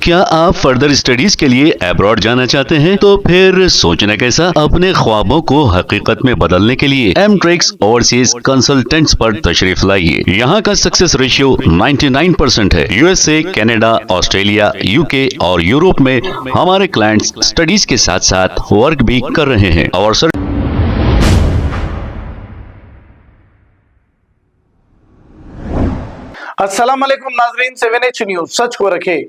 क्या आप further studies के लिए अब्रॉड जाना चाहते हैं? तो फिर सोचना कैसा, अपने ख्वाबों को हकीकत में बदलने के लिए एमट्रिक्स ओवरसीज कंसल्टेंट्स पर तशरीफ लाइए। यहाँ का सक्सेस रेशियो 99% है। यूएसए, कनाडा, ऑस्ट्रेलिया, यूके और यूरोप में हमारे क्लाइंट्स स्टडीज के साथ साथ वर्क भी कर रहे हैं और अस्सलाम वालेकुम नाजरीन, 7H न्यूज सच को रखे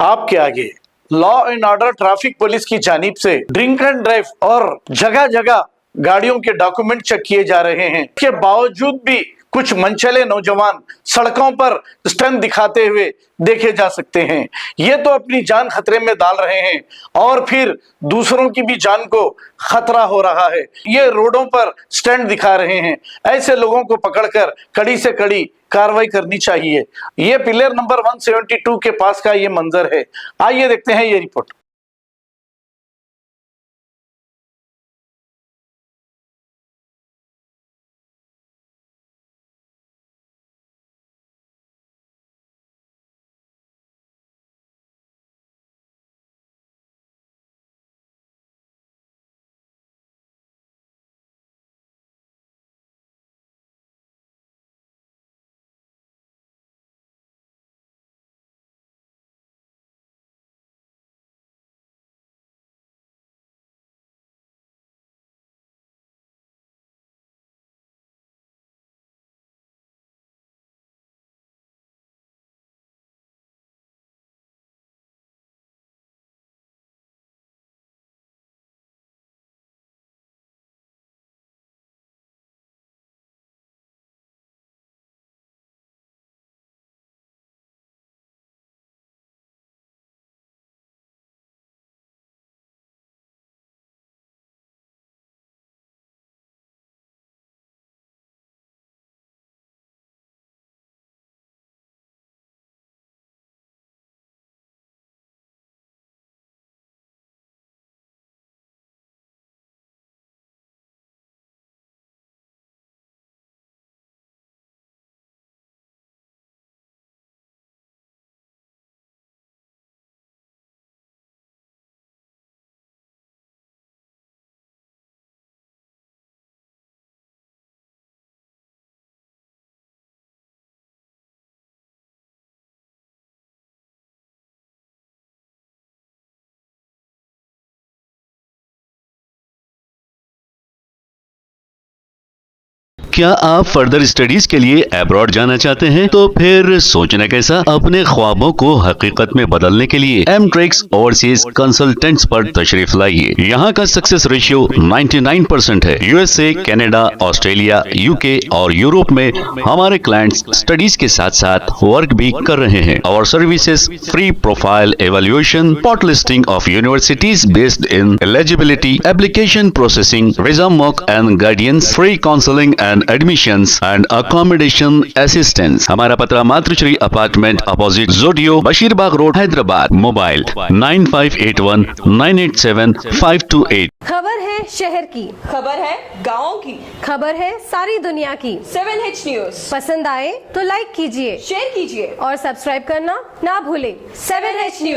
आपके आगे। Law and order traffic police की जानिब से ड्रिंक एंड ड्राइव और जगह जगह गाड़ियों के डॉक्यूमेंट चेक किए जा रहे हैं। के बावजूद भी कुछ मनचले नौजवान सड़कों पर स्टंट दिखाते हुए देखे जा सकते हैं। ये तो अपनी जान खतरे में डाल रहे हैं और फिर दूसरों की भी जान को खतरा हो रहा है। ये रोडों पर स्टंट दिखा रहे हैं। ऐसे लोगों को पकड़कर कड़ी से कड़ी कार्रवाई करनी चाहिए। ये पिलर नंबर 172 के पास का ये मंजर है। आइए देखते हैं ये रिपोर्ट। क्या आप फर्दर स्टडीज के लिए अब्रॉड जाना चाहते हैं? तो फिर सोचना कैसा, अपने ख्वाबों को हकीकत में बदलने के लिए एमट्रिक्स ओवरसीज कंसल्टेंट्स पर तशरीफ लाइए। यहाँ का सक्सेस रेशियो 99% है। यूएसए, कनाडा, ऑस्ट्रेलिया, यूके और यूरोप में हमारे क्लाइंट्स स्टडीज के साथ साथ वर्क भी कर रहे हैं और services free profile evaluation, spot listing of universities based in eligibility, application processing, visa mock and guidance, free counselling and admissions and accommodation assistance. हमारा पता मातृश्री अपार्टमेंट अपोजिट जोडियो, बशीरबाग रोड, हैदराबाद। मोबाइल 9581987528। खबर है शहर की, खबर है गाँव की, खबर है सारी दुनिया की। 7H न्यूज पसंद आए तो लाइक कीजिए, शेयर कीजिए और सब्सक्राइब करना ना भूलें। 7H news.